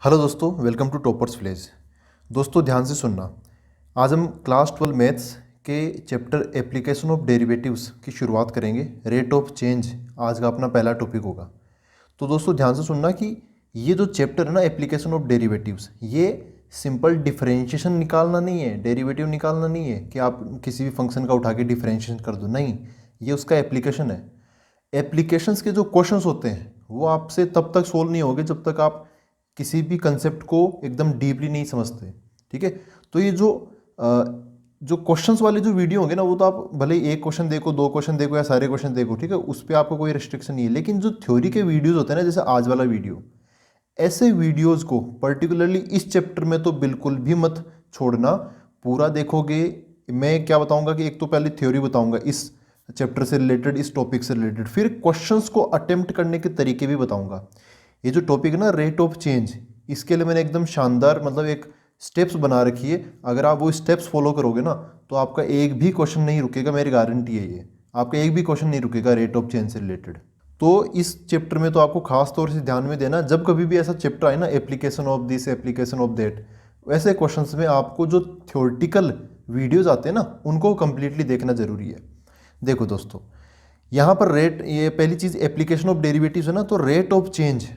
Hello दोस्तों, welcome to toppers village. दोस्तों ध्यान से सुनना। आज हम क्लास 12 मैथ्स के चैप्टर एप्लीकेशन ऑफ डेरिवेटिव्स की शुरुआत करेंगे। रेट ऑफ चेंज आज का अपना पहला टॉपिक होगा। तो दोस्तों ध्यान से सुनना कि ये जो चैप्टर है ना, एप्लीकेशन ऑफ डेरिवेटिव्स, ये सिंपल डिफरेंशिएशन निकालना नहीं है, डेरिवेटिव निकालना नहीं है कि आप किसी भी फंक्शन का उठा के डिफरेंशिएशन कर दो। नहीं, ये उसका एप्लीकेशन है। एप्लीकेशंस के जो क्वेश्चंस होते हैं वो आपसे तब तक सोल्व नहीं होंगे जब तक आप किसी भी कंसेप्ट को एकदम डीपली नहीं समझते। ठीक है, तो ये जो क्वेश्चंस वाले जो वीडियो होंगे ना, वो तो आप भले ही एक क्वेश्चन देखो, दो क्वेश्चन देखो या सारे क्वेश्चन देखो, ठीक है, उस पर आपको कोई रिस्ट्रिक्शन नहीं है। लेकिन जो थ्योरी के वीडियोज होते हैं ना, जैसे आज वाला वीडियो, ऐसे वीडियोज को पर्टिकुलरली इस चैप्टर में तो बिल्कुल भी मत छोड़ना। पूरा देखोगे। मैं क्या बताऊंगा कि एक तो पहले थ्योरी बताऊंगा इस चैप्टर से रिलेटेड, इस टॉपिक से रिलेटेड, फिर क्वेश्चंस को अटेम्प्ट करने के तरीके भी बताऊंगा। ये जो टॉपिक है ना, रेट ऑफ चेंज, इसके लिए मैंने एकदम शानदार मतलब एक स्टेप्स बना रखी है। अगर आप वो स्टेप्स फॉलो करोगे ना, तो आपका एक भी क्वेश्चन नहीं रुकेगा, मेरी गारंटी है ये। आपका एक भी क्वेश्चन नहीं रुकेगा रेट ऑफ चेंज से रिलेटेड। तो इस चैप्टर में तो आपको खास तौर से ध्यान में देना, जब कभी भी ऐसा चैप्टर आए ना, application of this, application of that, वैसे क्वेश्चंस में आपको जो थ्योरेटिकल वीडियोज आते हैं ना, उनको कंप्लीटली देखना जरूरी है। देखो दोस्तों, यहाँ पर रेट, ये पहली चीज़ एप्लीकेशन ऑफ डेरिवेटिव्स है ना, तो रेट ऑफ चेंज,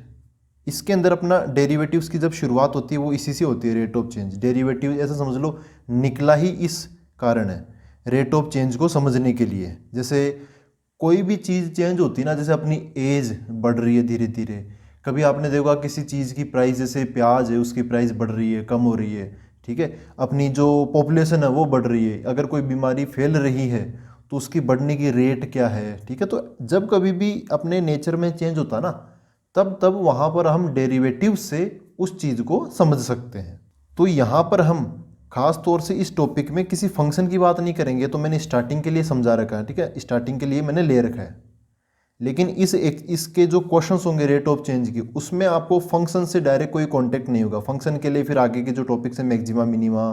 इसके अंदर अपना डेरिवेटिव्स की जब शुरुआत होती है वो इसी से होती है। रेट ऑफ चेंज, डेरिवेटिव ऐसा समझ लो निकला ही इस कारण है, रेट ऑफ चेंज को समझने के लिए। जैसे कोई भी चीज़ चेंज होती है ना, जैसे अपनी एज बढ़ रही है धीरे धीरे, कभी आपने देखा किसी चीज़ की प्राइस, जैसे प्याज है, उसकी प्राइस बढ़ रही है, कम हो रही है, ठीक है, अपनी जो पॉपुलेशन है वो बढ़ रही है, अगर कोई बीमारी फैल रही है तो उसकी बढ़ने की रेट क्या है, ठीक है। तो जब कभी भी अपने नेचर में चेंज होता है ना, तब तब वहाँ पर हम डेरिवेटिव से उस चीज़ को समझ सकते हैं। तो यहाँ पर हम खास तौर से इस टॉपिक में किसी फंक्शन की बात नहीं करेंगे, तो मैंने स्टार्टिंग के लिए समझा रखा है, ठीक है, स्टार्टिंग के लिए मैंने ले रखा है। लेकिन इसके जो क्वेश्चंस होंगे रेट ऑफ चेंज की, उसमें आपको फंक्शन से डायरेक्ट कोई कांटेक्ट नहीं होगा। फंक्शन के लिए फिर आगे के जो टॉपिक्स हैं, मैक्सिमा, मिनिमा,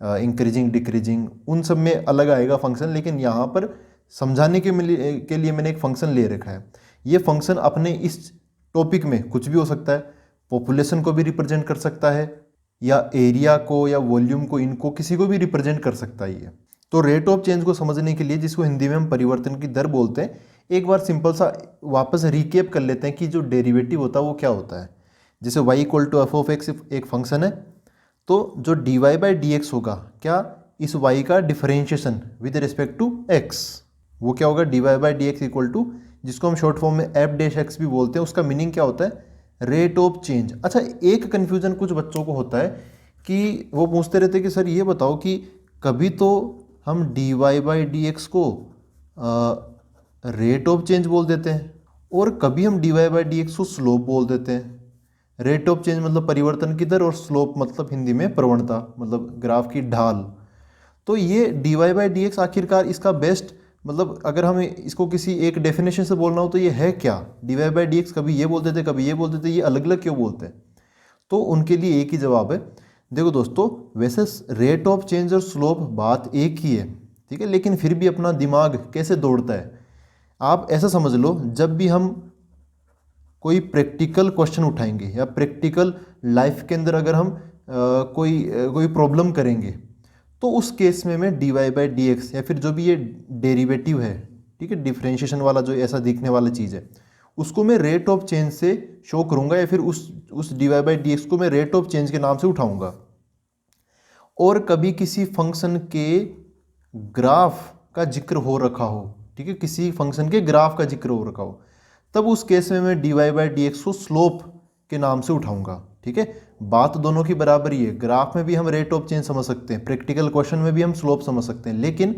इंक्रीजिंग, डिक्रीजिंग, उन सब में अलग आएगा फंक्शन। लेकिन यहाँ पर समझाने के लिए मैंने एक फंक्शन ले रखा है। ये फंक्शन अपने इस टॉपिक में कुछ भी हो सकता है, पॉपुलेशन को भी रिप्रेजेंट कर सकता है, या एरिया को या वॉल्यूम को, इनको किसी को भी रिप्रेजेंट कर सकता है ये। तो रेट ऑफ चेंज को समझने के लिए, जिसको हिंदी में हम परिवर्तन की दर बोलते हैं, एक बार सिंपल सा वापस रिकेप कर लेते हैं कि जो डेरिवेटिव होता है वो क्या होता है। जैसे y equal to f of x एक फंक्शन है, तो जो d y by d x होगा, क्या इस y का differentiation with respect to x, वो क्या होगा, d y by d x equal to, जिसको हम शॉर्ट फॉर्म में एफ डैश एक्स भी बोलते हैं, उसका मीनिंग क्या होता है, रेट ऑफ चेंज। अच्छा, एक कन्फ्यूजन कुछ बच्चों को होता है कि वो पूछते रहते हैं कि सर ये बताओ कि कभी तो हम d y by d x को रेट ऑफ चेंज बोल देते हैं, और कभी हम d y by d x को स्लोप बोल देते हैं। रेट ऑफ चेंज मतलब परिवर्तन की दर, और स्लोप मतलब हिंदी में प्रवणता, मतलब ग्राफ की ढाल। तो ये d y by d x आखिरकार इसका बेस्ट, मतलब अगर हमें इसको किसी एक डेफिनेशन से बोलना हो तो ये है क्या, d y by d x कभी ये बोलते थे, कभी ये बोलते थे, ये अलग अलग क्यों बोलते हैं। तो उनके लिए एक ही जवाब है। देखो दोस्तों, वैसे रेट ऑफ चेंज और स्लोप बात एक ही है, ठीक है, लेकिन फिर भी अपना दिमाग कैसे दौड़ता है। आप ऐसा समझ लो, जब भी हम कोई प्रैक्टिकल क्वेश्चन उठाएंगे या प्रैक्टिकल लाइफ के अंदर अगर हम कोई प्रॉब्लम करेंगे, तो उस केस में मैं d y by d x या फिर जो भी ये डेरिवेटिव है, ठीक है, डिफरेंशिएशन वाला जो ऐसा दिखने वाला चीज़ है, उसको मैं रेट ऑफ चेंज से शो करूंगा, या फिर उस d y by d x को मैं रेट ऑफ चेंज के नाम से उठाऊंगा। और कभी किसी फंक्शन के ग्राफ का जिक्र हो रखा हो, ठीक है, किसी फंक्शन के ग्राफ का जिक्र हो रखा हो, तब उस केस में मैं d y by d x को स्लोप के नाम से उठाऊंगा। ठीक है, बात दोनों की बराबर ही है। ग्राफ में भी हम रेट ऑफ चेंज समझ सकते हैं, प्रैक्टिकल क्वेश्चन में भी हम स्लोप समझ सकते हैं, लेकिन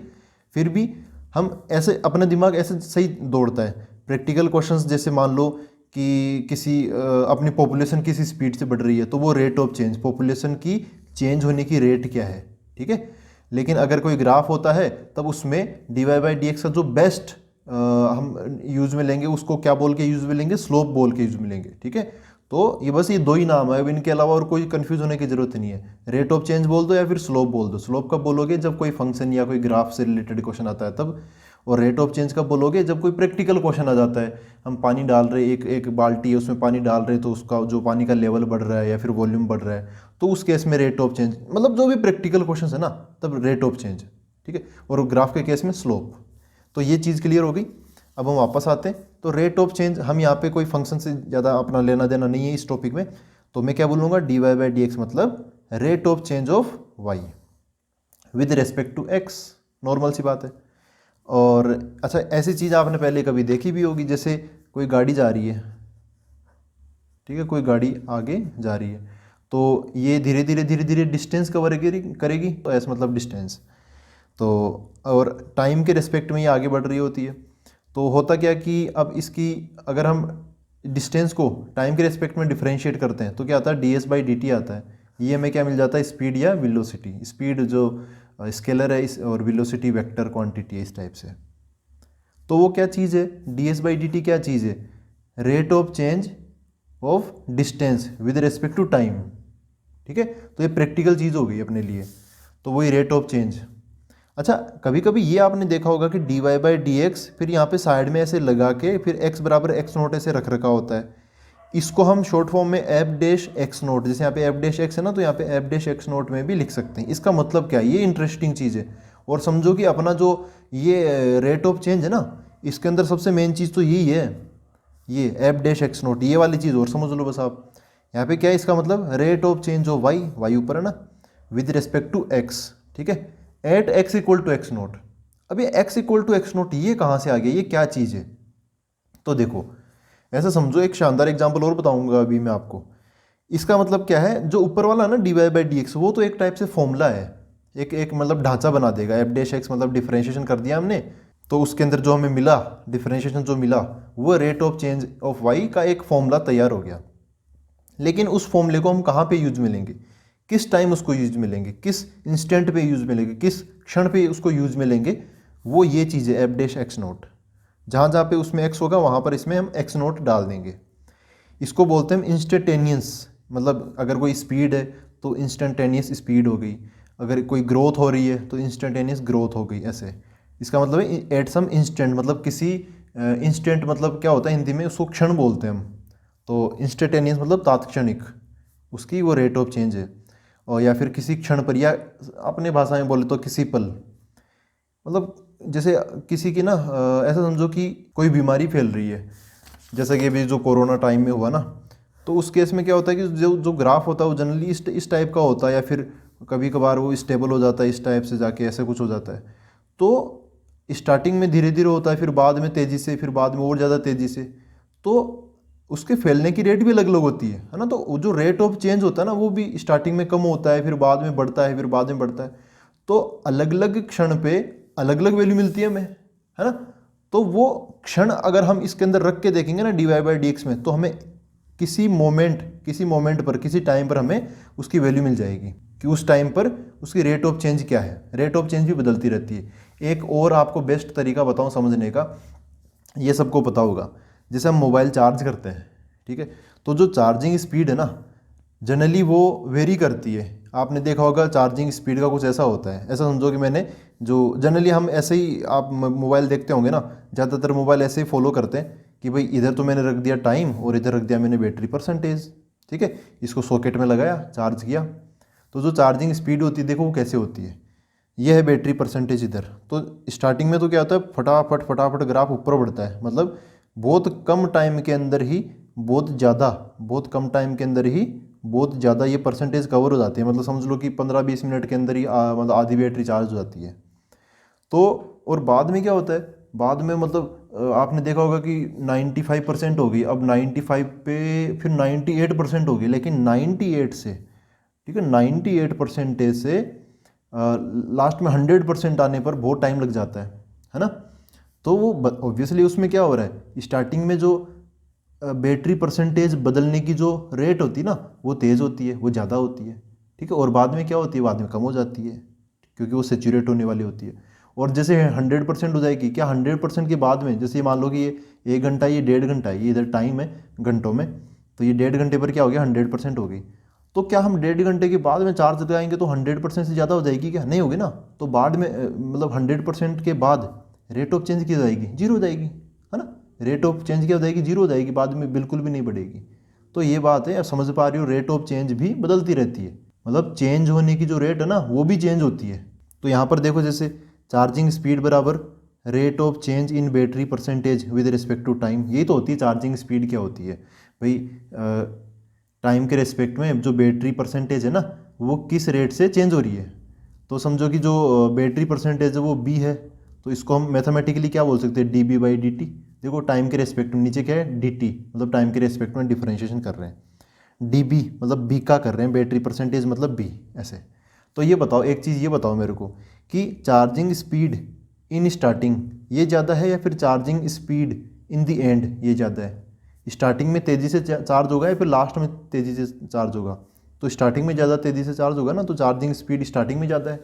फिर भी हम ऐसे, अपना दिमाग ऐसे सही दौड़ता है। प्रैक्टिकल क्वेश्चंस जैसे मान लो कि किसी अपनी पॉपुलेशन किसी स्पीड से बढ़ रही है, तो वो रेट ऑफ चेंज, पॉपुलेशन की चेंज होने की रेट क्या है, ठीक है। लेकिन अगर कोई ग्राफ होता है, तब उसमें d y by d x का जो बेस्ट हम यूज में लेंगे, उसको क्या बोल के यूज में लेंगे, स्लोप बोल के यूज में लेंगे, ठीक है। तो ये बस ये दो ही नाम है, अब इनके अलावा और कोई कंफ्यूज होने की जरूरत नहीं है। रेट ऑफ चेंज बोल दो या फिर स्लोप बोल दो। स्लोप कब बोलोगे, जब कोई फंक्शन या कोई ग्राफ से रिलेटेड क्वेश्चन आता है तब, और रेट ऑफ चेंज कब बोलोगे, जब कोई प्रैक्टिकल क्वेश्चन आ जाता है, हम पानी डाल रहे हैं, एक एक बाल्टी है उसमें पानी डाल रहे हैं, तो उसका जो पानी का लेवल बढ़ रहा है या फिर वॉल्यूम बढ़ रहा है, तो उस केस में रेट ऑफ चेंज, मतलब जो भी प्रैक्टिकल क्वेश्चन है ना, तब रेट ऑफ चेंज, ठीक है। और ग्राफ के केस में स्लोप। तो ये चीज़ क्लियर हो गई। अब हम वापस आते हैं, तो रेट ऑफ चेंज, हम यहाँ पे कोई फंक्शन से ज़्यादा अपना लेना देना नहीं है इस टॉपिक में, तो मैं क्या बोलूँगा, dy बाई डी एक्स मतलब rate of change of y with respect to x, normal सी बात है। और अच्छा, ऐसी चीज़ आपने पहले कभी देखी भी होगी, जैसे कोई गाड़ी जा रही है, ठीक है, कोई गाड़ी आगे जा रही है, तो ये धीरे धीरे डिस्टेंस कवर करेगी, तो ऐसा मतलब डिस्टेंस, तो और टाइम के रिस्पेक्ट में ये आगे बढ़ रही होती है। तो होता क्या कि अब इसकी अगर हम डिस्टेंस को टाइम के रिस्पेक्ट में डिफरेंशिएट करते हैं तो क्या आता है, ds बाई डी टी आता है। ये हमें क्या मिल जाता है, स्पीड या वेलोसिटी, स्पीड जो स्केलर है इस, और वेलोसिटी वेक्टर क्वांटिटी है, इस टाइप से। तो वो क्या चीज़ है, ds बाई डी टी क्या चीज़ है, rate of change of distance with respect to time, ठीक है। तो ये प्रैक्टिकल चीज़ हो गई अपने लिए, तो वही रेट ऑफ चेंज। अच्छा, कभी कभी ये आपने देखा होगा कि dy बाई डी एक्स, फिर यहाँ पे साइड में ऐसे लगा के फिर x बराबर x नोट ऐसे रख रखा होता है। इसको हम शॉर्ट फॉर्म में एफ डैश एक्स नोट, जैसे यहाँ पे एफ डैश एक्स है ना, तो यहाँ पे एफ डैश एक्स नोट में भी लिख सकते हैं। इसका मतलब क्या है, ये इंटरेस्टिंग चीज़ है। और समझो कि अपना जो ये रेट ऑफ चेंज है ना, इसके अंदर सबसे मेन चीज़ तो यही है, ये एफ डैश एक्स नोट, ये वाली चीज़ और समझ लो बस आप। यहाँ पे क्या है, इसका मतलब rate of change of y ऊपर है ना, विद रिस्पेक्ट टू एक्स, ठीक है, at x equal to x naught. अब ये x equal to x naught ये कहाँ से आ गया, ये क्या चीज़ है। तो देखो ऐसा समझो, एक शानदार एग्जांपल और बताऊंगा अभी मैं आपको। इसका मतलब क्या है, जो ऊपर वाला ना dy बाई डी एक्स, वो तो एक टाइप से फॉर्मूला है, एक मतलब ढांचा बना देगा। एफ डैश एक्स मतलब डिफरेंशिएशन कर दिया हमने, तो उसके अंदर जो हमें मिला डिफरेंशिएशन जो मिला, वो rate of change of y का एक फॉर्मूला तैयार हो गया। लेकिन उस फॉर्मूले को हम कहाँ पे यूज मिलेंगे, किस टाइम उसको यूज मिलेंगे, किस इंस्टेंट पे यूज मिलेंगे, किस क्षण पे उसको यूज मिलेंगे, वो ये चीज़ है एफ डैश एक्स नोट। जहाँ जहाँ पे उसमें x होगा वहाँ पर इसमें हम x नोट डाल देंगे। इसको बोलते हैं इंस्टेंटेनियस, मतलब अगर कोई स्पीड है तो इंस्टेंटेनियस स्पीड हो गई, अगर कोई ग्रोथ हो रही है तो इंस्टेंटेनियस ग्रोथ हो गई, ऐसे। इसका मतलब है एट सम इंस्टेंट, मतलब किसी इंस्टेंट, मतलब क्या होता है हिंदी में उसको क्षण बोलते हैं हम, तो इंस्टेंटेनियस मतलब तात्क्षणिक, उसकी वो रेट ऑफ चेंज है। और या फिर किसी क्षण पर, या अपने भाषा में बोले तो किसी पल, मतलब जैसे किसी की ना ऐसा समझो कि कोई बीमारी फैल रही है, जैसा कि अभी जो कोरोना टाइम में हुआ ना, तो उस केस में क्या होता है कि जो ग्राफ होता है वो जनरली इस टाइप का होता है, या फिर कभी कभार वो स्टेबल हो जाता है इस टाइप से जाके, ऐसे कुछ हो जाता है। तो स्टार्टिंग में धीरे धीरे होता है, फिर बाद में तेज़ी से, फिर बाद में और ज़्यादा तेज़ी से, तो उसके फैलने की रेट भी अलग अलग होती है ना। तो जो रेट ऑफ चेंज होता है ना, वो भी स्टार्टिंग में कम होता है, फिर बाद में बढ़ता है, फिर बाद में बढ़ता है। तो अलग अलग क्षण पे अलग अलग वैल्यू मिलती है हमें, है ना। तो वो क्षण अगर हम इसके अंदर रख के देखेंगे ना dy बाई डी एक्स में, तो हमें किसी मोमेंट पर, किसी टाइम पर हमें उसकी वैल्यू मिल जाएगी कि उस टाइम पर उसकी रेट ऑफ चेंज क्या है। रेट ऑफ चेंज भी बदलती रहती है। एक और आपको बेस्ट तरीका बताऊं समझने का, ये सबको पता होगा, जैसे हम मोबाइल चार्ज करते हैं, ठीक है, तो जो चार्जिंग स्पीड है ना, जनरली वो वेरी करती है। आपने देखा होगा चार्जिंग स्पीड का कुछ ऐसा होता है, ऐसा समझो कि मैंने जो जनरली हम ऐसे ही, आप मोबाइल देखते होंगे ना, ज़्यादातर मोबाइल ऐसे ही फॉलो करते हैं कि भाई इधर तो मैंने रख दिया टाइम और इधर रख दिया मैंने बैटरी परसेंटेज, ठीक है, इसको सॉकेट में लगाया, चार्ज किया। तो जो चार्जिंग स्पीड होती है देखो वो कैसे होती है, ये है बैटरी परसेंटेज इधर। तो स्टार्टिंग में तो क्या होता है, फटाफट फटाफट ग्राफ ऊपर बढ़ता है, मतलब बहुत कम टाइम के अंदर ही बहुत कम टाइम के अंदर ही बहुत ज़्यादा ये परसेंटेज कवर हो जाती है। मतलब समझ लो कि 15-20 मिनट के अंदर ही मतलब आधी बैटरी चार्ज हो जाती है। तो और बाद में क्या होता है, बाद में मतलब आपने देखा होगा कि 95% हो गई, अब 95 पे फिर 98% हो गई, लेकिन 98 से, ठीक है, 98% से लास्ट में 100% आने पर बहुत टाइम लग जाता है ना। तो वो ऑब्वियसली उसमें क्या हो रहा है, स्टार्टिंग में जो बैटरी परसेंटेज बदलने की जो रेट होती है ना, वो तेज़ होती है, वो ज़्यादा होती है, ठीक है। और बाद में क्या होती है, बाद में कम हो जाती है, क्योंकि वो सेचुरेट होने वाली होती है। और जैसे 100% हो जाएगी, क्या 100% के बाद में, जैसे मान लो कि ये 1 घंटा, ये 1.5 घंटा है, ये इधर टाइम है घंटों में, तो ये 1.5 घंटे पर क्या हो गया, 100% हो गई। तो क्या हम 1.5 घंटे के बाद में चार्ज लगाएंगे तो 100% से ज़्यादा हो जाएगी क्या, नहीं होगी ना। तो बाद में मतलब 100% के बाद रेट ऑफ चेंज क्या हो जाएगी, जीरो हो जाएगी, है ना। रेट ऑफ चेंज क्या हो जाएगी, जीरो हो जाएगी, बाद में बिल्कुल भी नहीं बढ़ेगी। तो ये बात है, समझ पा रही हो, रेट ऑफ चेंज भी बदलती रहती है, मतलब चेंज होने की जो रेट है ना वो भी चेंज होती है। तो यहाँ पर देखो, जैसे चार्जिंग स्पीड बराबर rate of change in battery percentage with respect to time, यही तो होती है चार्जिंग स्पीड। क्या होती है भाई, टाइम के रिस्पेक्ट में जो बैटरी परसेंटेज है ना वो किस रेट से चेंज हो रही है। तो समझो कि जो बैटरी परसेंटेज है वो बी है, तो इसको हम मैथमेटिकली क्या बोल सकते हैं, d b by d t. देखो टाइम के रेस्पेक्ट में, नीचे क्या है डी टी, मतलब टाइम के रेस्पेक्ट में डिफरेंशिएशन कर रहे हैं। डी बी मतलब बी का कर रहे हैं, बैटरी परसेंटेज मतलब बी, ऐसे। तो ये बताओ, एक चीज़ ये बताओ मेरे को कि चार्जिंग स्पीड इन स्टार्टिंग ये ज़्यादा है या फिर charging speed in the and ये ज़्यादा है। स्टार्टिंग में तेज़ी से चार्ज होगा या फिर लास्ट में तेज़ी से चार्ज होगा। तो स्टार्टिंग में ज़्यादा तेज़ी से चार्ज होगा ना, तो चार्जिंग स्पीड स्टार्टिंग में ज़्यादा है।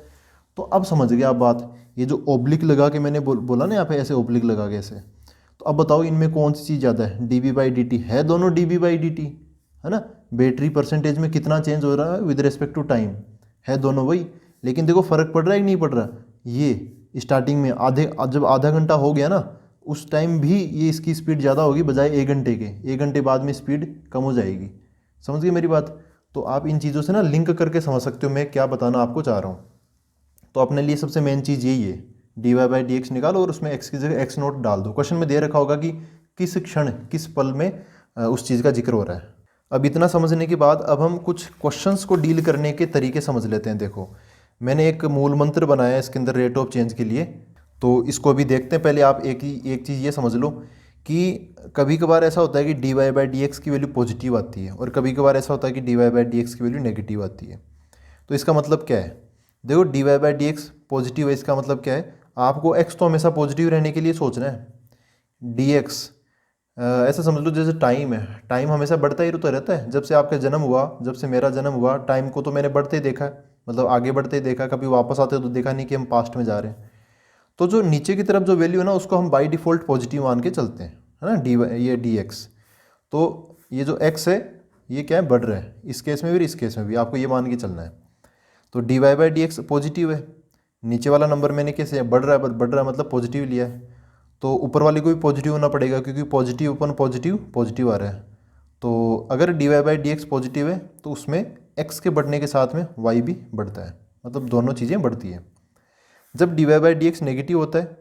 तो अब समझ गया आप बात, ये जो ओब्लिक लगा के मैंने बोला ना यहाँ पे, ऐसे ओब्लिक लगा के ऐसे। तो अब बताओ इनमें कौन सी चीज़ ज़्यादा है, d b by d t है, दोनों d b by d t, है ना। बैटरी परसेंटेज में कितना चेंज हो रहा है विद रिस्पेक्ट टू टाइम, है दोनों वही। लेकिन देखो फ़र्क पड़ रहा है कि नहीं पड़ रहा, ये स्टार्टिंग में जब आधा घंटा हो गया ना उस टाइम भी ये इसकी स्पीड ज़्यादा होगी बजाय 1 घंटे के, 1 घंटे बाद में स्पीड कम हो जाएगी। समझ गए मेरी बात। तो आप इन चीज़ों से ना लिंक करके समझ सकते हो मैं क्या बताना आपको चाह रहा हूँ। तो अपने लिए सबसे मेन चीज़ यही है, d y by d x निकालो और उसमें एक्स की जगह एक्स नोट डाल दो। क्वेश्चन में दे रखा होगा कि किस क्षण किस पल में उस चीज़ का जिक्र हो रहा है। अब इतना समझने के बाद अब हम कुछ क्वेश्चंस को डील करने के तरीके समझ लेते हैं। देखो मैंने एक मूल मंत्र बनाया है इसके अंदर रेट ऑफ चेंज के लिए, तो इसको भी देखते हैं। पहले आप एक चीज़ ये समझ लो कि कभी कभार ऐसा होता है कि d y by d x की वैल्यू पॉजिटिव आती है और कभी कभार ऐसा होता है कि d y by d x की वैल्यू नेगेटिव आती है। तो इसका मतलब क्या है, देखो d y by d x positive है, इसका मतलब क्या है, आपको एक्स तो हमेशा पॉजिटिव रहने के लिए सोचना है। डी एक्स ऐसा समझ लो जैसे टाइम है, टाइम हमेशा बढ़ता ही तो रहता है। जब से आपका जन्म हुआ, जब से मेरा जन्म हुआ, टाइम को तो मैंने बढ़ते ही देखा है, मतलब आगे बढ़ते ही देखा, कभी वापस आते तो देखा नहीं कि हम पास्ट में जा रहे हैं। तो जो नीचे की तरफ जो वैल्यू है ना उसको हम बाई डिफ़ॉल्ट पॉजिटिव मान के चलते हैं, है ना, ये डी एक्स। तो ये जो एक्स है ये क्या है, बढ़ रहा है, इस केस में भी इस केस में भी आपको ये मान के चलना है। तो d y by d x positive है, नीचे वाला नंबर मैंने कैसे बढ़ रहा है, बढ़ रहा है मतलब पॉजिटिव लिया है, तो ऊपर वाले को भी पॉजिटिव होना पड़ेगा क्योंकि पॉजिटिव अपन पॉजिटिव पॉजिटिव आ रहा है। तो अगर d y by d x positive है तो उसमें एक्स के बढ़ने के साथ में वाई भी बढ़ता है, मतलब दोनों चीज़ें बढ़ती हैं। जब d y by d x negative होता है,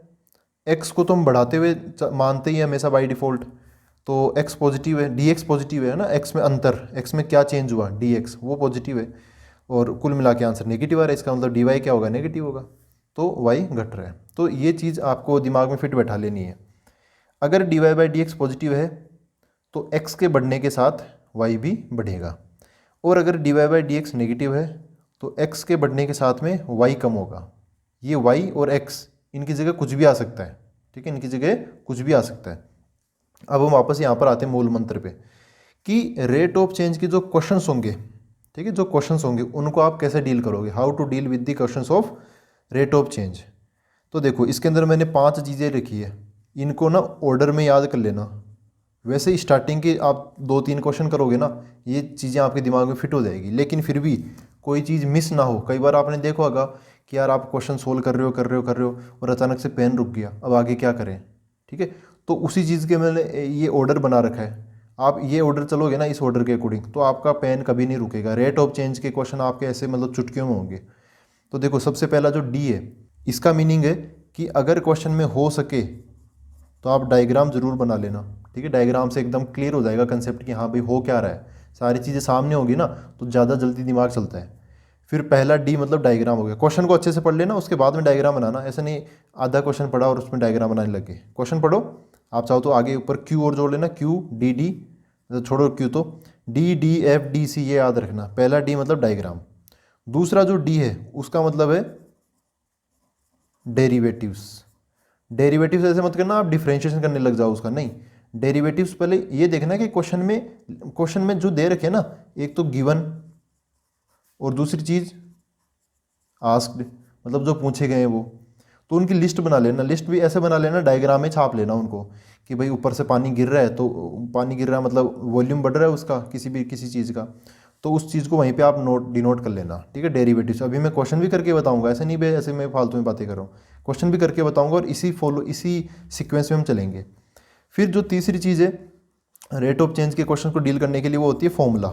एक्स को तो हम बढ़ाते हुए मानते ही हमेशा बाई डिफ़ॉल्ट, तो एक्स पॉजिटिव है, डी एक्स पॉजिटिव है ना, एक्स में अंतर, एक्स में क्या चेंज हुआ, डी एक्स वो पॉजिटिव है और कुल मिला के आंसर नेगेटिव आ रहा है। इसका मतलब डी वाई क्या होगा, नेगेटिव होगा, तो वाई घट रहा है। तो ये चीज़ आपको दिमाग में फिट बैठा लेनी है। अगर d y by d x positive है तो एक्स के बढ़ने के साथ वाई भी बढ़ेगा, और अगर d y by d x negative है तो एक्स के बढ़ने के साथ में वाई कम होगा। ये वाई और एक्स इनकी जगह कुछ भी आ सकता है, ठीक है, इनकी जगह कुछ भी आ सकता है। अब हम वापस यहाँ पर आते हैं मूल मंत्र पे कि रेट ऑफ चेंज के जो क्वेश्चंस होंगे, ठीक है, जो क्वेश्चंस होंगे उनको आप कैसे डील करोगे, how to deal with the questions of rate of change. तो देखो इसके अंदर मैंने 5 चीज़ें लिखी है, इनको ना ऑर्डर में याद कर लेना। वैसे स्टार्टिंग के आप 2-3 क्वेश्चन करोगे ना ये चीज़ें आपके दिमाग में फिट हो जाएगी, लेकिन फिर भी कोई चीज़ मिस ना हो। कई बार आपने देखा होगा कि यार आप क्वेश्चन सोल्व कर रहे हो और अचानक से पेन रुक गया, अब आगे क्या करें, ठीक है। तो उसी चीज़ के मैंने ये ऑर्डर बना रखा है, आप ये ऑर्डर चलोगे ना इस ऑर्डर के अकॉर्डिंग तो आपका पेन कभी नहीं रुकेगा। रेट ऑफ चेंज के क्वेश्चन आपके ऐसे मतलब चुटकियों में होंगे। तो देखो सबसे पहला जो डी है इसका मीनिंग है कि अगर क्वेश्चन में हो सके तो आप डायग्राम ज़रूर बना लेना, ठीक है। डायग्राम से एकदम क्लियर हो जाएगा कंसेप्ट कि हाँ भाई हो क्या रहा है, सारी चीज़ें सामने होगी ना तो ज़्यादा जल्दी दिमाग चलता है। फिर पहला डी मतलब डायग्राम हो गया, क्वेश्चन को अच्छे से पढ़ लेना उसके बाद में डायग्राम बनाना। ऐसा नहीं आधा क्वेश्चन पढ़ा और उसमें डायग्राम बनाने लगे। क्वेश्चन पढ़ो, आप चाहो तो आगे ऊपर क्यू और जोड़ लेना, क्यू डी डी, छोड़ो क्यू तो d d f d c ये याद रखना। पहला डी मतलब डायग्राम, दूसरा जो डी है उसका मतलब है डेरिवेटिव्स। डेरिवेटिव्स ऐसे मत करना आप डिफरेंशिएशन करने लग जाओ उसका, नहीं। डेरिवेटिव्स पहले ये देखना कि क्वेश्चन में जो दे रखे ना, एक तो गिवन और दूसरी चीज़ आस्क्ड, मतलब जो पूछे गए हैं वो, तो उनकी लिस्ट बना लेना। लिस्ट भी ऐसे बना लेना, डायग्राम में छाप लेना उनको कि भाई ऊपर से पानी गिर रहा है, तो पानी गिर रहा है मतलब वॉल्यूम बढ़ रहा है उसका किसी चीज़ का, तो उस चीज़ को वहीं पे आप डिनोट कर लेना, ठीक है। डेरिवेटिव्स अभी मैं क्वेश्चन भी करके बताऊंगा, ऐसे नहीं भाई ऐसे मैं फालतू में बातें कर रहा हूँ, क्वेश्चन भी करके बताऊंगा और इसी सीक्वेंस में हम चलेंगे। फिर जो तीसरी चीज़ है रेट ऑफ चेंज के क्वेश्चन को डील करने के लिए, वो होती है फॉर्मूला।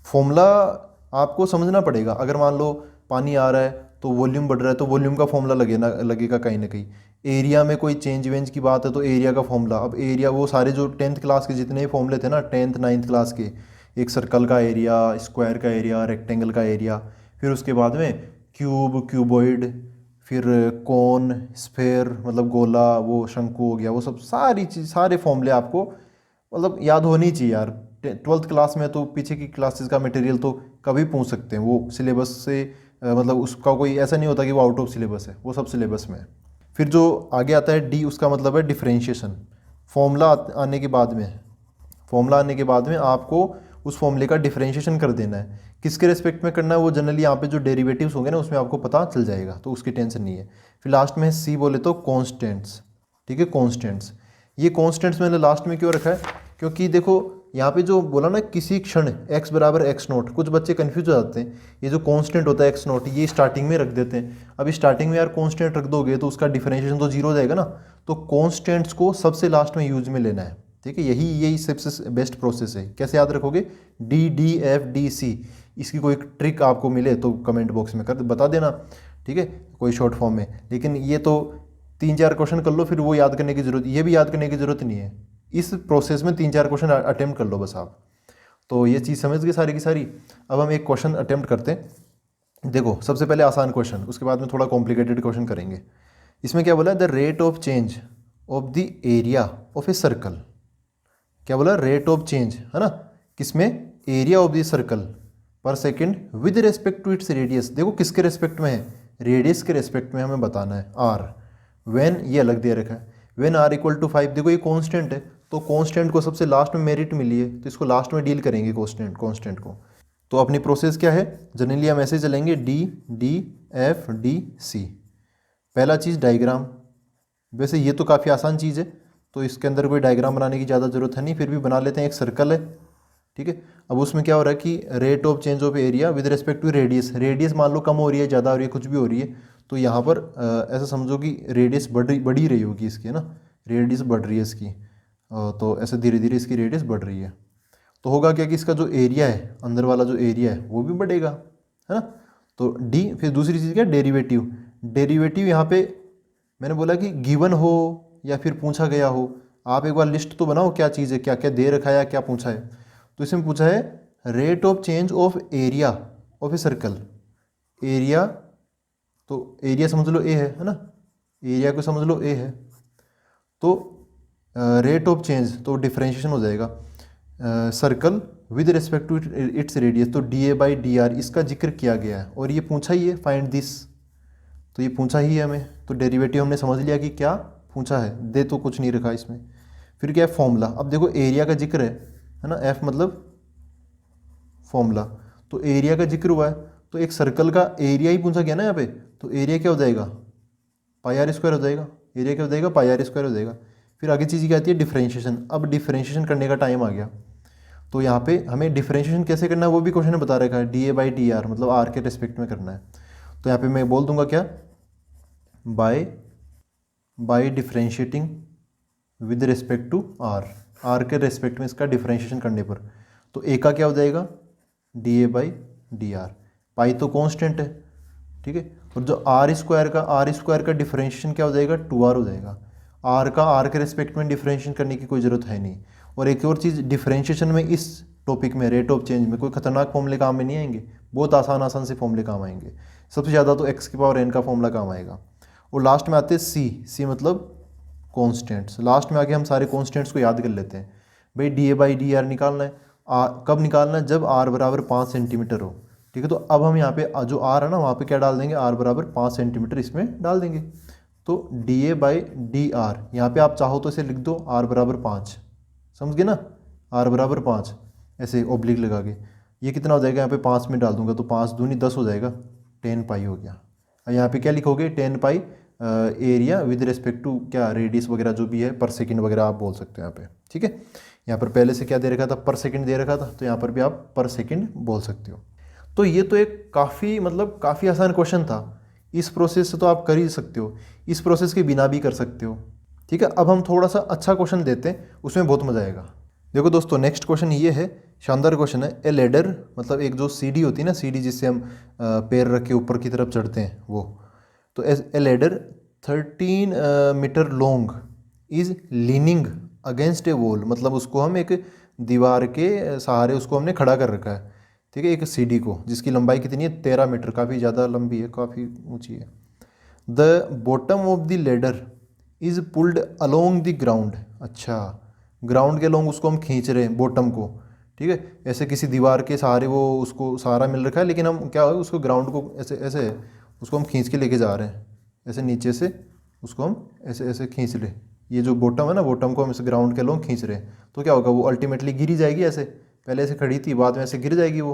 फॉर्मूला आपको समझना पड़ेगा। अगर मान लो पानी आ रहा है तो वॉल्यूम बढ़ रहा है, तो वॉल्यूम का फॉर्मूला लगेगा कहीं ना कहीं। एरिया में कोई चेंज वेंज की बात है तो एरिया का फॉर्मूला। अब एरिया वो सारे जो 10th क्लास के जितने भी फॉर्मूले थे ना, 10th 9th क्लास के, एक सर्कल का एरिया, स्क्वायर का एरिया, रेक्टेंगल का एरिया, फिर उसके बाद में क्यूब, क्यूबॉइड, फिर कौन, स्फेयर मतलब गोला, वो शंकु हो गया, वो सब सारी चीज़, सारे फॉर्मूले आपको मतलब याद होनी चाहिए यार। 12th क्लास में तो पीछे की क्लासेस का मटेरियल तो कभी पूछ सकते हैं, वो सिलेबस से मतलब उसका कोई ऐसा नहीं होता कि वो आउट ऑफ सिलेबस है, वो सब सिलेबस में है। फिर जो आगे आता है डी, उसका मतलब है डिफरेंशिएशन। फॉर्मूला आने के बाद में, फॉर्मूला आने के बाद में आपको उस फॉर्मूले का डिफरेंशिएशन कर देना है। किसके रेस्पेक्ट में करना है वो जनरली यहाँ पे जो डेरिवेटिव्स होंगे ना उसमें आपको पता चल जाएगा, तो उसकी टेंशन नहीं है। फिर लास्ट में सी बोले तो कॉन्स्टेंट्स, ठीक है, कॉन्स्टेंट्स। ये कॉन्स्टेंट्स मैंने लास्ट में क्यों रखा है, क्योंकि देखो यहाँ पे जो बोला ना किसी क्षण x बराबर x नोट, कुछ बच्चे कंफ्यूज हो जाते हैं। ये जो कांस्टेंट होता है x नोट, ये स्टार्टिंग में रख देते हैं। अभी स्टार्टिंग में यार कांस्टेंट रख दोगे तो उसका डिफरेंशिएशन तो जीरो हो जाएगा ना, तो कांस्टेंट्स को सबसे लास्ट में यूज में लेना है, ठीक है। यही सबसे बेस्ट प्रोसेस है। कैसे याद रखोगे, D, D, F, D, C। इसकी कोई ट्रिक आपको मिले तो कमेंट बॉक्स में कर बता देना, ठीक है, कोई शॉर्ट फॉर्म में। लेकिन ये तो 3-4 क्वेश्चन कर लो, फिर वो याद करने की जरूरत, ये भी याद करने की जरूरत नहीं है। इस प्रोसेस में 3-4 क्वेश्चन अटेम्प्ट कर लो बस आप। तो ये चीज़ समझ गए सारी की सारी। अब हम एक क्वेश्चन अटेम्प्ट करते हैं। देखो सबसे पहले आसान क्वेश्चन, उसके बाद में थोड़ा कॉम्प्लिकेटेड क्वेश्चन करेंगे। इसमें क्या बोला है, the rate of change of the area of a circle. क्या बोला, रेट ऑफ चेंज, है ना, किसमें, area of the circle per second with respect to its radius. देखो किसके रेस्पेक्ट में है, रेडियस के रेस्पेक्ट में हमें बताना है आर। व्हेन, ये अलग दे रखा है, व्हेन आर इक्वल टू 5। देखो ये कांस्टेंट है, तो कांस्टेंट को सबसे लास्ट में मेरिट मिली है, तो इसको लास्ट में डील करेंगे कांस्टेंट को। तो अपनी प्रोसेस क्या है, जनरली हम ऐसे चलेंगे D, पहला चीज़ डायग्राम। वैसे ये तो काफ़ी आसान चीज़ है, तो इसके अंदर कोई डायग्राम बनाने की ज़्यादा ज़रूरत है नहीं, फिर भी बना लेते हैं। एक सर्कल है, ठीक है। अब उसमें क्या हो रहा है कि rate of change of area with respect to radius. Radius मान लो कम हो रही है, ज़्यादा हो रही है, कुछ भी हो रही है, तो यहाँ पर ऐसा समझो कि रेडियस बढ़ ही रही होगी इसकी, है ना, रेडियस बढ़ रही है इसकी। तो ऐसे धीरे धीरे इसकी रेडियस बढ़ रही है, तो होगा क्या कि इसका जो एरिया है, अंदर वाला जो एरिया है वो भी बढ़ेगा, है ना। तो डी। फिर दूसरी चीज़ क्या, डेरिवेटिव। डेरिवेटिव यहाँ पे मैंने बोला कि गिवन हो या फिर पूछा गया हो, आप एक बार लिस्ट तो बनाओ क्या चीज़ है, क्या क्या दे रखा है या क्या पूछा है। तो इसमें पूछा है rate of change of area of a circle. Area, तो एरिया समझ लो ए है ना, एरिया को समझ लो ए है, तो रेट ऑफ चेंज तो डिफरेंशिएशन हो जाएगा circle with respect to its radius, तो dA/dr इसका जिक्र किया गया है और ये पूछा ही है, फाइंड दिस, तो ये पूछा ही है हमें। तो डेरिवेटिव हमने समझ लिया कि क्या पूछा है, दे तो कुछ नहीं रखा इसमें। फिर क्या है, फॉर्मूला। अब देखो एरिया का जिक्र है ना, एफ मतलब फॉर्मूला, तो एरिया का जिक्र हुआ है, तो एक सर्कल का एरिया ही पूछा गया ना यहाँ पे, तो एरिया क्या हो जाएगा, πr² हो जाएगा। एरिया क्या हो जाएगा, πr² हो जाएगा। फिर आगे चीज़ क्या आती है, डिफरेंशिएशन। अब डिफरेंशिएशन करने का टाइम आ गया, तो यहाँ पे हमें डिफरेंशिएशन कैसे करना है वो भी क्वेश्चन में बता रखा है, dA/dr मतलब r के रेस्पेक्ट में करना है। तो यहाँ पे मैं बोल दूंगा क्या, by differentiating with respect to r के रेस्पेक्ट में इसका डिफरेंशिएशन करने पर, तो a का क्या हो जाएगा, dA/dr। पाई तो कांस्टेंट है, ठीक है, और जो r² का डिफरेंशिएशन क्या हो जाएगा, 2r हो जाएगा। r का r के रेस्पेक्ट में डिफरेंशिएशन करने की कोई ज़रूरत है नहीं। और एक और चीज़, डिफरेंशिएशन में इस टॉपिक में रेट ऑफ चेंज में कोई खतरनाक फॉर्मूले काम में नहीं आएंगे, बहुत आसान से फॉर्मूले काम आएंगे। सबसे ज़्यादा तो x⁴n का फॉर्मूला काम आएगा। और लास्ट में आते हैं सी मतलब कॉन्स्टेंट्स। लास्ट में आके हम सारे कॉन्स्टेंट्स को याद कर लेते हैं। भाई dA/dr निकालना है, कब निकालना है, जब r बराबर 5 सेंटीमीटर हो, ठीक है। तो अब हम यहाँ पे जो r है ना वहाँ पे क्या डाल देंगे, r बराबर 5 सेंटीमीटर इसमें डाल देंगे। तो dA/dr यहाँ पे आप चाहो तो इसे लिख दो r बराबर 5, समझ गए ना, r बराबर 5 ऐसे ऑब्लिक लगा के। ये कितना हो जाएगा, यहाँ पे 5 में डाल दूंगा तो 5 दूनी 10 हो जाएगा, 10 पाई हो गया। यहाँ पे क्या लिखोगे, 10 पाई एरिया विद रिस्पेक्ट टू क्या, रेडियस वगैरह जो भी है, पर सेकंड वगैरह आप बोल सकते हो यहाँ पे, ठीक है। यहाँ पर पहले से क्या दे रखा था, पर सेकंड दे रखा था, तो यहाँ पर भी आप पर सेकंड बोल सकते हो। तो ये तो एक काफ़ी आसान क्वेश्चन था इस प्रोसेस से तो आप कर ही सकते हो, इस प्रोसेस के बिना भी कर सकते हो। ठीक है, अब हम थोड़ा सा अच्छा क्वेश्चन देते हैं, उसमें बहुत मज़ा आएगा। देखो दोस्तों, नेक्स्ट क्वेश्चन ये है, शानदार क्वेश्चन है। ए लेडर, मतलब एक जो सीढ़ी होती है ना, सीढ़ी जिससे हम पैर रख के ऊपर की तरफ चढ़ते हैं वो। तो a ladder 13 metre long is leaning against a wall, मतलब उसको हम एक दीवार के सहारे उसको हमने खड़ा कर रखा है। ठीक है, एक सीढ़ी को जिसकी लंबाई कितनी है, 13 मीटर, काफ़ी ज़्यादा लंबी है, काफ़ी ऊंची है। The bottom of the ladder is pulled along the ground. अच्छा, ग्राउंड के अलोंग उसको हम खींच रहे हैं, बॉटम को। ठीक है, ऐसे किसी दीवार के सहारे वो उसको सहारा मिल रखा है, लेकिन हम क्या हो, उसको ग्राउंड को ऐसे ऐसे उसको हम खींच के लेके जा रहे हैं, ऐसे नीचे से उसको हम ऐसे ऐसे खींच रहे। ये जो बॉटम है ना, बॉटम को हम इस ग्राउंड के अलोंग खींच रहे हैं, तो क्या होगा, वो अल्टीमेटली गिरी जाएगी। ऐसे पहले ऐसे खड़ी थी, बाद में ऐसे गिर जाएगी वो।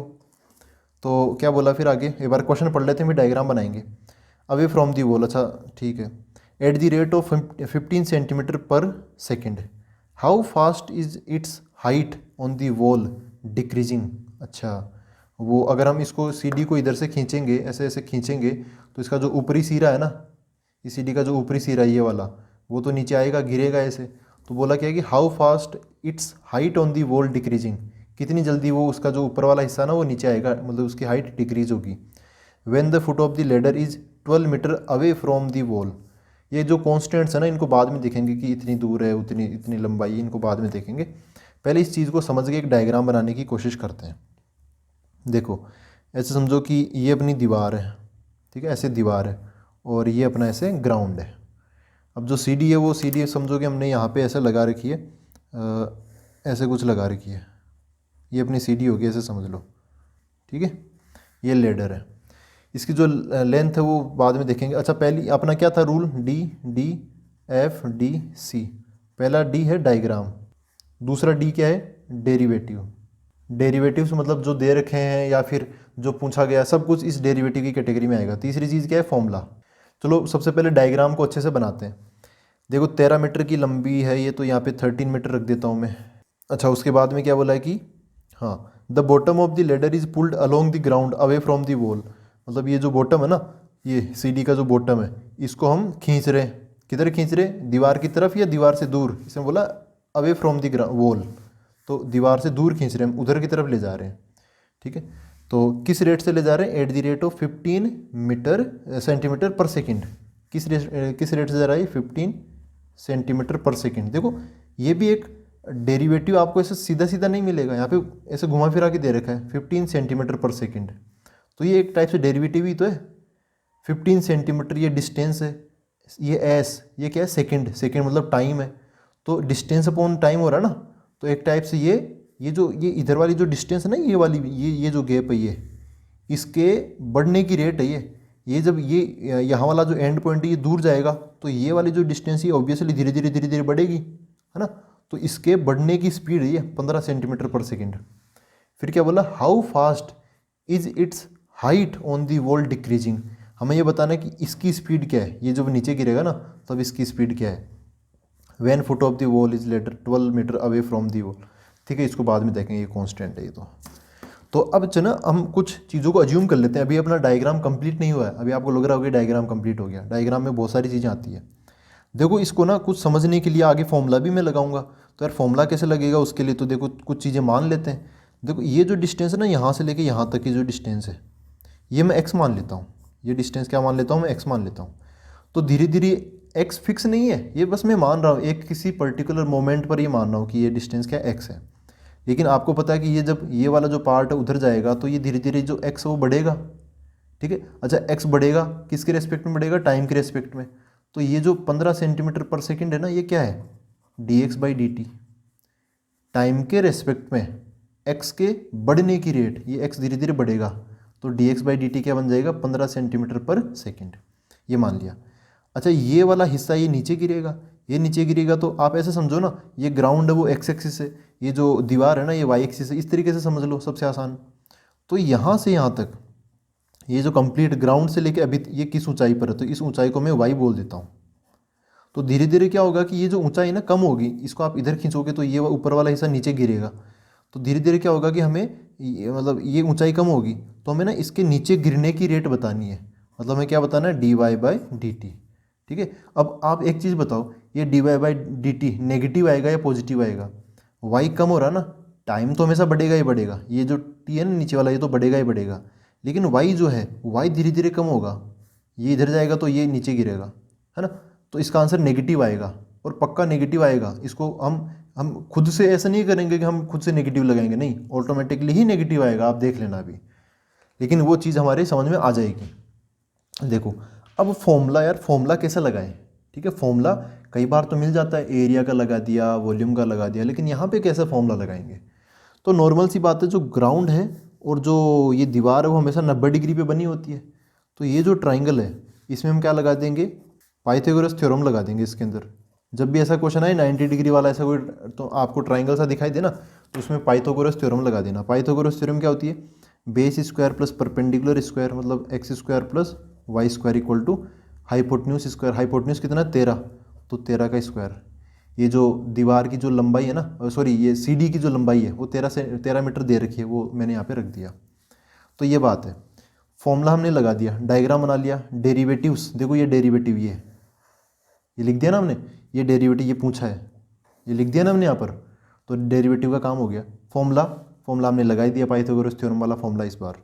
तो क्या बोला फिर आगे, एक बार क्वेश्चन पढ़ लेते हैं, फिर डायग्राम बनाएंगे। अवे फ्रॉम दी वॉल, अच्छा ठीक है। At the rate of 15 centimetre per second, how fast is its height on the wall decreasing. अच्छा, वो अगर हम इसको सीढ़ी को इधर से खींचेंगे, ऐसे ऐसे खींचेंगे, तो इसका जो ऊपरी सिरा है ना, इस सीढ़ी का जो ऊपरी सिरा ये वाला, वो तो नीचे आएगा, गिरेगा ऐसे। तो बोला क्या है कि how fast it's height on the wall decreasing, कितनी जल्दी वो उसका जो ऊपर वाला हिस्सा ना वो नीचे आएगा, मतलब उसकी हाइट डिक्रीज होगी। When the foot of the ladder is 12 metre away from the wall. ये जो कॉन्स्टेंट्स है ना, इनको बाद में देखेंगे कि इतनी दूर है, उतनी इतनी लंबाई, इनको बाद में देखेंगे। पहले इस चीज़ को समझ के एक डायग्राम बनाने की कोशिश करते हैं। देखो, ऐसे समझो कि ये अपनी दीवार है, ठीक है, ऐसे दीवार है, और ये अपना ऐसे ग्राउंड है। अब जो सीढ़ी है, वो सीढ़ी समझो कि हमने यहाँ पे ऐसे लगा रखी है, ऐसे कुछ लगा रखी है, ये अपनी सीढ़ी होगी, ऐसे समझ लो। ठीक है, ये लेडर है, इसकी जो लेंथ है वो बाद में देखेंगे। अच्छा, पहली अपना क्या था rule, d d f d c. पहला डी है डायग्राम, दूसरा डी क्या है, डेरिवेटिव। डेरिवेटिव्स मतलब जो दे रखे हैं या फिर जो पूछा गया, सब कुछ इस डेरिवेटिव की कैटेगरी में आएगा। तीसरी चीज़ क्या है, फॉर्मूला। चलो सबसे पहले डायग्राम को अच्छे से बनाते हैं। देखो 13 मीटर की लंबी है ये, तो यहाँ पे 13 मीटर रख देता हूँ मैं। अच्छा, उसके बाद में क्या बोला है कि हाँ, the bottom of the ladder is pulled along the ground away from the wall, मतलब ये जो बॉटम है ना, ये सीढ़ी का जो बॉटम है, इसको हम खींच रहे हैं। किधर खींच रहे हैं, दीवार की तरफ या दीवार से दूर, इसमें बोला अवे फ्रॉम द वॉल, तो दीवार से दूर खींच रहे हैं, हम उधर की तरफ ले जा रहे हैं। ठीक है, तो किस रेट से ले जा रहे हैं, at the rate of 15 metre centimetre per second. किस रेट से जा रहा है, 15 सेंटीमीटर पर सेकेंड। देखो ये भी एक डेरिवेटिव आपको ऐसे सीधा सीधा नहीं मिलेगा, यहाँ पे ऐसे घुमा फिरा के दे रखा है 15 सेंटीमीटर पर सेकेंड, तो ये एक टाइप से डेरिवेटिव ही तो है। 15 सेंटीमीटर ये डिस्टेंस है, ये एस, ये क्या है, सेकेंड। सेकेंड मतलब टाइम है, तो डिस्टेंस अपॉन टाइम हो रहा है ना, तो एक टाइप से ये इधर वाली जो डिस्टेंस है ना, ये वाली ये जो गैप है, ये इसके बढ़ने की रेट है। ये जब ये यहाँ वाला जो एंड पॉइंट है ये दूर जाएगा, तो ये वाली जो डिस्टेंस है ऑब्वियसली धीरे धीरे बढ़ेगी, है ना। तो इसके बढ़ने की स्पीड है ये 15 सेंटीमीटर पर सेकेंड। फिर क्या बोला, how fast is its height on the wall decreasing. हमें ये बताना है कि इसकी स्पीड क्या है, ये जब नीचे गिरेगा ना तब इसकी स्पीड क्या है। When foot of the wall is ladder 12 metre away from the wall. ठीक है, इसको बाद में देखेंगे, ये कॉन्स्टेंट है ये तो अब चलो हम कुछ चीज़ों को अज्यूम कर लेते हैं। अभी अपना डायग्राम कंप्लीट नहीं हुआ है, अभी आपको लग रहा होगा डायग्राम कंप्लीट हो गया। डायग्राम में बहुत सारी चीज़ें आती है। देखो इसको ना कुछ समझने के लिए आगे फॉर्मूला भी मैं लगाऊंगा, तो यार फॉर्मूला कैसे लगेगा उसके लिए, तो देखो कुछ चीज़ें मान लेते हैं। देखो ये जो डिस्टेंस है ना, यहाँ से लेके यहाँ तक की जो डिस्टेंस है, ये मैं x मान लेता हूँ। ये डिस्टेंस क्या मान लेता हूँ, मैं x मान लेता हूँ। तो धीरे धीरे x फिक्स नहीं है, ये बस मैं मान रहा हूँ, एक किसी पर्टिकुलर मोमेंट पर ये मान रहा हूँ कि ये डिस्टेंस क्या x है। लेकिन आपको पता है कि ये जब ये वाला जो पार्ट है उधर जाएगा, तो ये धीरे धीरे जो x है वो बढ़ेगा। ठीक है, अच्छा x बढ़ेगा किसके रेस्पेक्ट में बढ़ेगा, टाइम के रेस्पेक्ट में। तो ये जो 15 सेंटीमीटर पर सेकेंड है ना, ये क्या है, dx/dt, टाइम के रेस्पेक्ट में x के बढ़ने की रेट, ये x धीरे धीरे बढ़ेगा, तो dx/dt क्या बन जाएगा, 15 सेंटीमीटर पर सेकेंड, ये मान लिया। अच्छा, ये वाला हिस्सा ये नीचे गिरेगा, ये नीचे गिरेगा, तो आप ऐसे समझो ना, ये ग्राउंड है वो x एक्सिस है, ये जो दीवार है ना ये y एक्सिस है, इस तरीके से समझ लो, सबसे आसान। तो यहाँ से यहाँ तक ये जो कंप्लीट ग्राउंड से लेके अभी ये किस ऊंचाई पर है, तो इस ऊंचाई को मैं y बोल देता हूँ। तो धीरे धीरे क्या होगा कि ये जो ऊंचाई ना कम होगी, इसको आप इधर खींचोगे तो ये ऊपर वाला हिस्सा नीचे गिरेगा। तो धीरे धीरे क्या होगा कि हमें मतलब ये ऊंचाई कम होगी, तो हमें ना इसके नीचे गिरने की रेट बतानी है, मतलब हमें क्या बताना है, dy बाई डी टी। ठीक है, अब आप एक चीज़ बताओ, ये dy by d T negative आएगा या पॉजिटिव आएगा? y कम हो रहा ना, टाइम तो हमेशा बढ़ेगा ही बढ़ेगा, ये जो t है ना नीचे वाला, ये तो बढ़ेगा ही बढ़ेगा, लेकिन y जो है y धीरे धीरे कम होगा, ये इधर जाएगा तो ये नीचे गिरेगा, है ना। तो इसका आंसर नेगेटिव आएगा, और पक्का नेगेटिव आएगा। इसको हम खुद से ऐसा नहीं करेंगे कि हम खुद से नेगेटिव लगाएंगे, नहीं, ऑटोमेटिकली ही नेगेटिव आएगा, आप देख लेना अभी, लेकिन वो चीज़ हमारे समझ में आ जाएगी। देखो अब फॉर्मूला, यार फॉर्मूला कैसे लगाएं? ठीक है, फॉर्मूला कई बार तो मिल जाता है, एरिया का लगा दिया, वॉल्यूम का लगा दिया, लेकिन यहाँ पे कैसे फॉर्मूला लगाएंगे? तो नॉर्मल सी बात है, जो ग्राउंड है और जो ये दीवार है वो हमेशा 90 डिग्री पे बनी होती है। तो ये जो ट्राइंगल है इसमें हम क्या लगा देंगे, पाइथागोरस थ्योरम लगा देंगे इसके अंदर। जब भी ऐसा क्वेश्चन आए 90 डिग्री वाला ऐसा कोई, तो आपको ट्राइंगल सा दिखाई देना, तो उसमें पाइथागोरस थ्योरम लगा देना। पाइथागोरस थ्योरम क्या होती है? Base square plus perpendicular square, मतलब x square plus y square equal to hypotenuse square. Hypotenuse कितना? 13, तो 13 का स्क्वायर। ये जो दीवार की जो लंबाई है ना, सॉरी ये सीडी की जो लंबाई है वो 13 मीटर दे रखी है, वो मैंने यहाँ पे रख दिया। तो ये बात है, फॉर्मूला हमने लगा दिया, डायग्राम बना लिया। डेरिवेटिव्स, देखो ये डेरिवेटिव ये लिख दिया ना हमने, ये डेरिवेटिव ये पूछा है, ये लिख दिया ना हमने यहाँ पर, तो डेरिवेटिव का काम हो गया। फॉर्मूला हमने लगा ही दिया, पाइथागोरस थ्योरम वाला फॉर्मूला इस बार।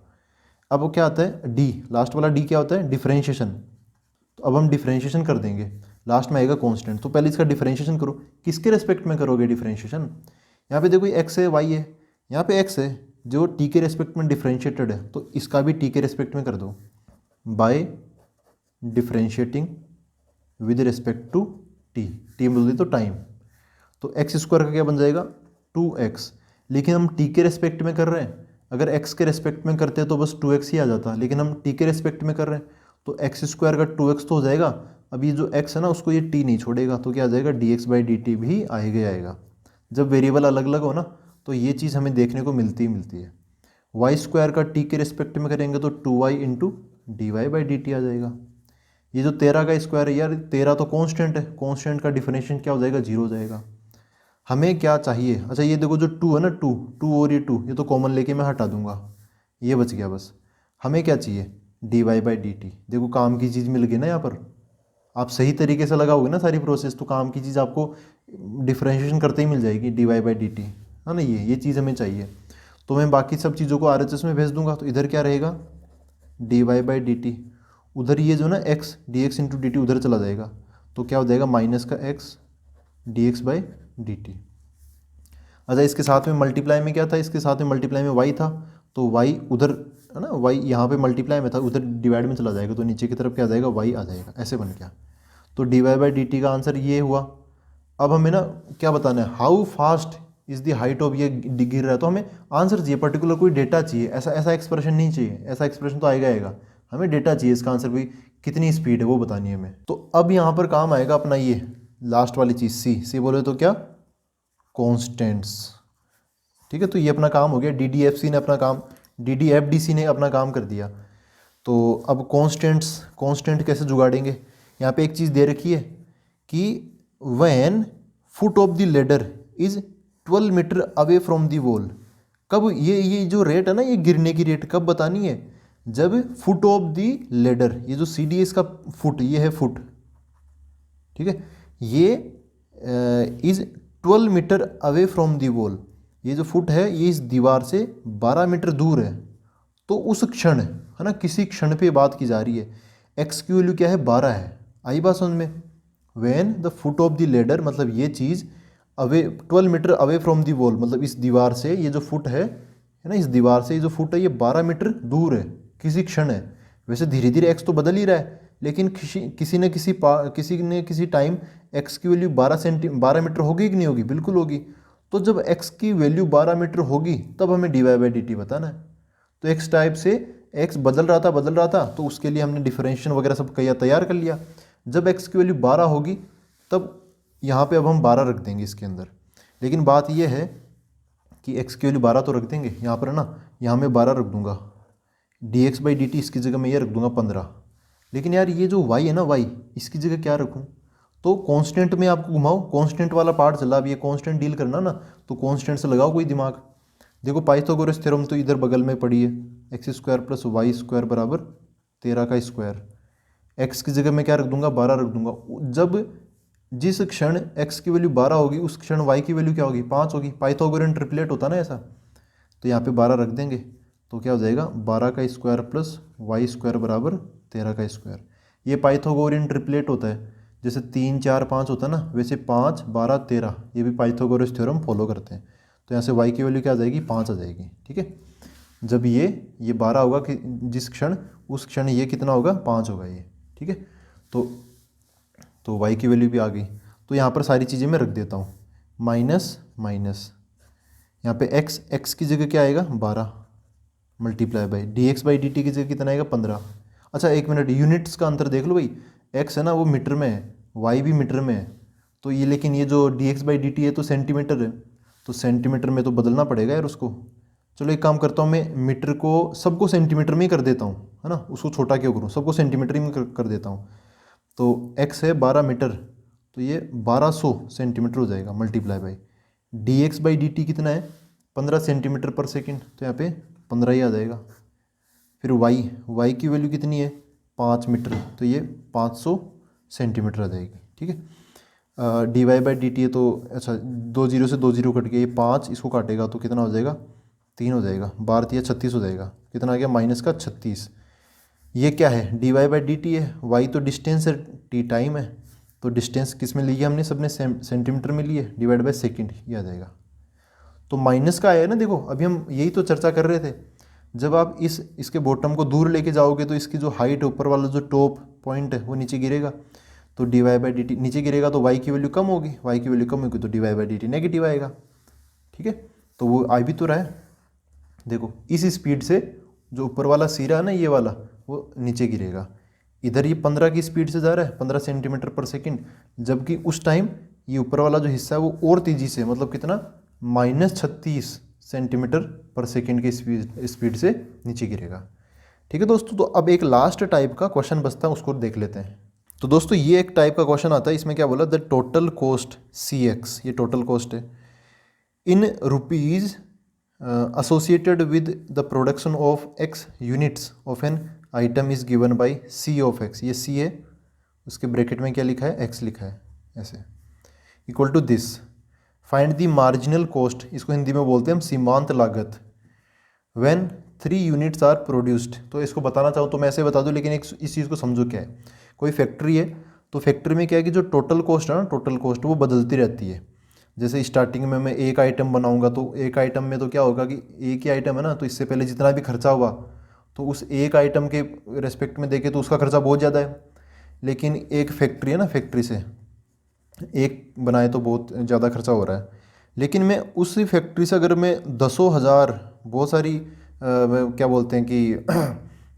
अब वो क्या आता है? डी, लास्ट वाला डी क्या होता है? डिफरेंशिएशन। तो अब हम डिफरेंशिएशन कर देंगे, लास्ट में आएगा कांस्टेंट। तो पहले इसका डिफरेंशिएशन करो, किसके रेस्पेक्ट में करोगे डिफरेंशिएशन? यहाँ पे देखो एक्स है, वाई है, यहाँ पे एक्स है जो टी के रेस्पेक्ट में डिफरेंशिएटेड है, तो इसका भी टी के रेस्पेक्ट में कर दो, by differentiating with respect to t. T बोल दी तो टाइम, तो एक्स स्क्वायर का क्या बन जाएगा? 2x। लेकिन हम टी के रेस्पेक्ट में कर रहे हैं, अगर एक्स के रेस्पेक्ट में करते तो बस 2x ही आ जाता, लेकिन हम टी के रेस्पेक्ट में कर रहे हैं तो एक्स स्क्वायर का 2x तो हो जाएगा। अब ये जो x है ना उसको ये t नहीं छोड़ेगा, तो क्या आ जाएगा? dx बाई डी टी भी आएगा। जब वेरिएबल अलग अलग हो ना तो ये चीज़ हमें देखने को मिलती है। वाई स्क्वायर का टी के रेस्पेक्ट में करेंगे तो 2y into d y by d t आ जाएगा। ये जो 13 का स्क्वायर है यार, 13 तो कांस्टेंट है, कांस्टेंट का डिफरेंशिएशन क्या हो जाएगा? 0 हो जाएगा। हमें क्या चाहिए? अच्छा ये देखो जो 2 है ना, 2 और ये 2, ये तो कॉमन लेके मैं हटा दूंगा, ये बच गया बस। हमें क्या चाहिए? D y by d t. देखो काम की चीज़ मिल गई ना यहाँ पर, आप सही तरीके से लगाओगे ना सारी प्रोसेस, तो काम की चीज़ आपको डिफरेंशिएशन करते ही मिल जाएगी, d y by d t, है ना। ये चीज़ हमें चाहिए, तो मैं बाकी सब चीज़ों को RHS में भेज दूंगा। तो इधर क्या रहेगा? D y by d t, उधर ये जो ना x d x into d t उधर चला जाएगा, तो क्या हो जाएगा? माइनस का x d x by d t. अच्छा इसके साथ में मल्टीप्लाई में क्या था? इसके साथ में मल्टीप्लाई में y था, तो y उधर है ना, y यहाँ पे मल्टीप्लाई में था, उधर डिवाइड में चला जाएगा, तो नीचे की तरफ क्या आ जाएगा? y आ जाएगा, ऐसे बन गया। तो d y by d t का आंसर ये हुआ। अब हमें ना क्या बताना है? How fast is the height of, ये गिर रहा है, तो हमें आंसर चाहिए, पर्टिकुलर कोई डेटा चाहिए, ऐसा एक्सप्रेशन नहीं चाहिए, ऐसा एक्सप्रेशन तो आएगा, हमें डेटा चाहिए इसका आंसर भी, कितनी स्पीड है वो बतानी है हमें। तो अब यहाँ पर काम आएगा अपना ये लास्ट वाली चीज़, सी बोले तो क्या? कॉन्स्टेंट्स। ठीक है, तो ये अपना काम हो गया, DDFC ने अपना काम, DDFDC ने अपना काम कर दिया। तो अब कॉन्स्टेंट कैसे जुगाड़ेंगे? यहाँ पे एक चीज़ दे रखी है कि when foot of the ladder is 12 metre away from the wall. कब ये जो रेट है ना, ये गिरने की रेट कब बतानी है? जब फुट ऑफ द लेडर, ये जो CD है इसका फुट, ये है फुट, ठीक है, ये is 12 metre away from the wall, ये जो फुट है ये इस दीवार से 12 मीटर दूर है। तो उस क्षण, है ना, किसी क्षण पे बात की जा रही है, एक्स की वैल्यू क्या है? 12 है। आई बात समझ में? When the foot of the ladder, मतलब ये चीज़ away 12 metre away from the wall, मतलब इस दीवार से ये जो फुट है ना, इस दीवार से ये जो फुट है ये 12 मीटर दूर है, किसी क्षण है। वैसे धीरे धीरे एक्स तो बदल ही रहा है, लेकिन किसी ने किसी टाइम एक्स की वैल्यू 12 मीटर होगी कि नहीं होगी? बिल्कुल होगी। तो जब एक्स की वैल्यू 12 मीटर होगी तब हमें d y by d t बताना है। तो एक्स टाइप से एक्स बदल रहा था, तो उसके लिए हमने डिफरेंशिएशन वगैरह सब तैयार कर लिया। जब एक्स की वैल्यू 12 होगी तब यहाँ पे अब हम 12 रख देंगे इसके अंदर। लेकिन बात यह है कि एक्स की वैल्यू 12 तो रख देंगे यहाँ पर, है ना, यहाँ मैं 12 रख दूंगा, D x by d T इसकी जगह मैं ये रख दूंगा 15। लेकिन यार ये जो y है ना, y इसकी जगह क्या रखूँ? तो कांस्टेंट में आपको घुमाओ, कांस्टेंट वाला पार्ट चला, अब ये कांस्टेंट डील करना ना, तो कांस्टेंट से लगाओ कोई दिमाग। देखो पाइथागोरस थ्योरम तो इधर बगल में पड़ी है, x square plus y square बराबर 13 का स्क्वायर। x की जगह मैं क्या रख दूंगा, 12 रख दूंगा। जब जिस क्षण x की वैल्यू 12 होगी उस क्षण y की वैल्यू क्या होगी, 5 होगी। पाइथागोरन ट्रिपलेट होता ना ऐसा, तो यहाँ पे 12 रख देंगे तो क्या हो जाएगा, 12 का स्क्वायर प्लस वाई स्क्वायर बराबर 13 का स्क्वायर। ये पाइथागोरन ट्रिपलेट होता है, जैसे 3 4 5 होता है ना, वैसे 5 12 13, ये भी पाइथागोरस थ्योरम फॉलो करते हैं। तो यहाँ से y की वैल्यू क्या आ जाएगी, 5 आ जाएगी। ठीक है, जब ये 12 होगा कि जिस क्षण, उस क्षण ये कितना होगा, 5 होगा ये। ठीक है, तो y की वैल्यू भी आ गई। तो यहाँ पर सारी चीज़ें मैं रख देता हूँ, माइनस माइनस, यहाँ पे x की जगह क्या आएगा, 12 मल्टीप्लाई बाई dx/dt की जगह कितना आएगा, 15। अच्छा एक मिनट, यूनिट्स का अंतर देख लो भाई, x है ना वो मीटर में है, y भी मीटर में है, तो ये लेकिन ये जो dx/dt है तो सेंटीमीटर है, तो सेंटीमीटर में तो बदलना पड़ेगा यार उसको। चलो एक काम करता हूँ, मैं मीटर को सबको सेंटीमीटर में ही कर देता हूँ, है ना, उसको छोटा क्यों करूँ, सबको सेंटीमीटर में कर देता हूँ। तो x है 12 मीटर, तो ये 1200 सेंटीमीटर हो जाएगा, मल्टीप्लाई बाई dx/dt कितना है, 15 सेंटीमीटर पर सेकेंड, तो यहाँ पे 15 ही आ जाएगा। फिर y की वैल्यू कितनी है, 5 मीटर, तो ये 500 सेंटीमीटर आ जाएगी। ठीक है, dy/dt है तो अच्छा 2 जीरो से 2 जीरो कट गया, ये 5 इसको काटेगा तो कितना हो जाएगा, 3 हो जाएगा, 12 या 36 हो जाएगा, कितना आ गया, माइनस का 36। ये क्या है, dy/dt है, y तो डिस्टेंस है, t टाइम है, तो डिस्टेंस किस में ली है हमने, सबने सेंटीमीटर में ली है, डिवाइड बाय सेकेंड, ये आ जाएगा। तो माइनस का आया है ना, देखो अभी हम यही तो चर्चा कर रहे थे, जब आप इसके बॉटम को दूर लेके जाओगे तो इसकी जो हाइट, ऊपर वाला जो टॉप पॉइंट है वो नीचे गिरेगा, तो dy/dt नीचे गिरेगा तो y की वैल्यू कम होगी, y की वैल्यू कम होगी तो dy/dt नेगेटिव आएगा। ठीक है, तो वो आ भी तो रहा है, देखो इस स्पीड से जो ऊपर वाला सिरा है ना ये वाला, वो नीचे गिरेगा। इधर ये 15 की स्पीड से जा रहा है, 15 सेंटीमीटर पर सेकेंड, जबकि उस टाइम ये ऊपर वाला जो हिस्सा है वो और तेजी से, मतलब कितना, -36 सेंटीमीटर पर सेकेंड की स्पीड से नीचे गिरेगा। ठीक है दोस्तों, तो अब एक लास्ट टाइप का क्वेश्चन बचता है, उसको देख लेते हैं। तो दोस्तों ये एक टाइप का क्वेश्चन आता है, इसमें क्या बोला, द टोटल कॉस्ट CX, ये टोटल कॉस्ट है, in rupees associated with the production of x units of an item is given by C of x, ये C है, उसके ब्रैकेट में क्या लिखा है, x लिखा है ऐसे, equal to this, find the marginal cost, इसको हिंदी में बोलते हैं हम सीमांत लागत, व्हेन 3 यूनिट्स आर प्रोड्यूस्ड। तो इसको बताना चाहूँ तो मैं ऐसे बता दूँ, लेकिन एक इस चीज़ को समझो क्या है, कोई फैक्ट्री है, तो फैक्ट्री में क्या है कि जो टोटल कॉस्ट है ना, टोटल कॉस्ट वो बदलती रहती है। जैसे स्टार्टिंग में मैं एक आइटम बनाऊंगा, तो एक आइटम में तो क्या होगा कि एक ही आइटम है ना, तो इससे पहले जितना भी खर्चा हुआ तो उस एक आइटम के रेस्पेक्ट में देखें तो उसका खर्चा बहुत ज़्यादा है। लेकिन एक फैक्ट्री है ना, फैक्ट्री से एक बनाए तो बहुत ज़्यादा खर्चा हो रहा है, लेकिन मैं उसी फैक्ट्री से अगर मैं दसों हज़ार बहुत सारी क्या बोलते हैं कि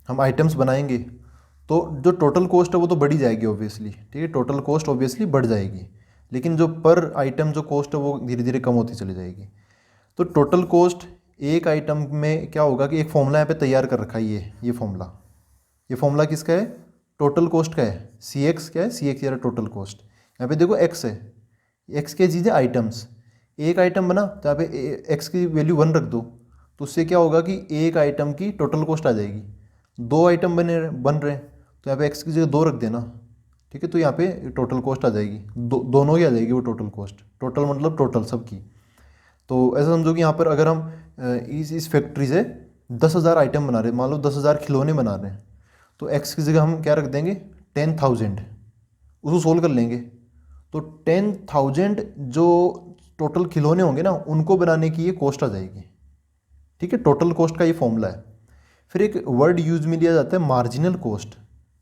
हम आइटम्स बनाएंगे, तो जो टोटल कॉस्ट है वो तो बढ़ी जाएगी ऑब्वियसली। ठीक है, टोटल कॉस्ट ऑब्वियसली बढ़ जाएगी, लेकिन जो पर आइटम जो कॉस्ट है वो धीरे धीरे कम होती चली जाएगी। तो टोटल कॉस्ट एक आइटम में क्या होगा कि एक फॉर्मूला यहाँ पे तैयार कर रखा है, ये फॉर्मूला किसका है, टोटल कॉस्ट का है, CX क्या है, CX यार टोटल कॉस्ट। यहाँ पे देखो x है, x क्या चीज़ है, आइटम्स, एक आइटम बना तो यहाँ पे x की वैल्यू 1 रख दो, तो उससे क्या होगा कि एक आइटम की टोटल कॉस्ट आ जाएगी। 2 आइटम बन रहे हैं तो यहाँ पे x की जगह 2 रख देना। ठीक है, तो यहाँ पे टोटल कॉस्ट आ जाएगी, दोनों ही आ जाएगी वो टोटल कॉस्ट, टोटल मतलब टोटल सबकी। तो ऐसा समझो कि यहाँ पर अगर हम इस फैक्ट्री से 10,000 आइटम बना रहे हैं, मान लो 10,000 खिलौने बना रहे हैं, तो x की जगह हम क्या रख देंगे, 10,000, उसको सोल्व कर लेंगे। तो 10,000 जो टोटल खिलौने होंगे ना, उनको बनाने की ये कॉस्ट आ जाएगी। ठीक है, टोटल कॉस्ट का ये फॉर्मूला है। फिर एक वर्ड यूज में लिया जाता है मार्जिनल कॉस्ट।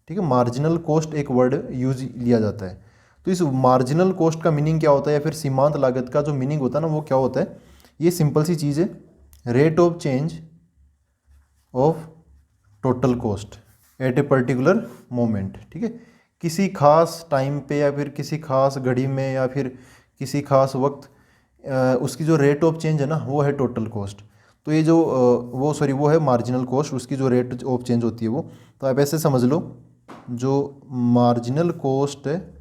ठीक है, मार्जिनल कॉस्ट एक वर्ड यूज लिया जाता है। तो इस मार्जिनल कॉस्ट का मीनिंग क्या होता है, या फिर सीमांत लागत का जो मीनिंग होता है ना, वो क्या होता है, ये सिंपल सी चीज़ है, rate of change of total cost at a particular moment. ठीक है, किसी खास टाइम पे या फिर किसी खास घड़ी में या फिर किसी खास वक्त उसकी जो रेट ऑफ चेंज है ना, वो है टोटल कॉस्ट। तो ये जो वो है मार्जिनल कॉस्ट, उसकी जो रेट ऑफ चेंज होती है वो। तो आप ऐसे समझ लो, जो मार्जिनल कॉस्ट है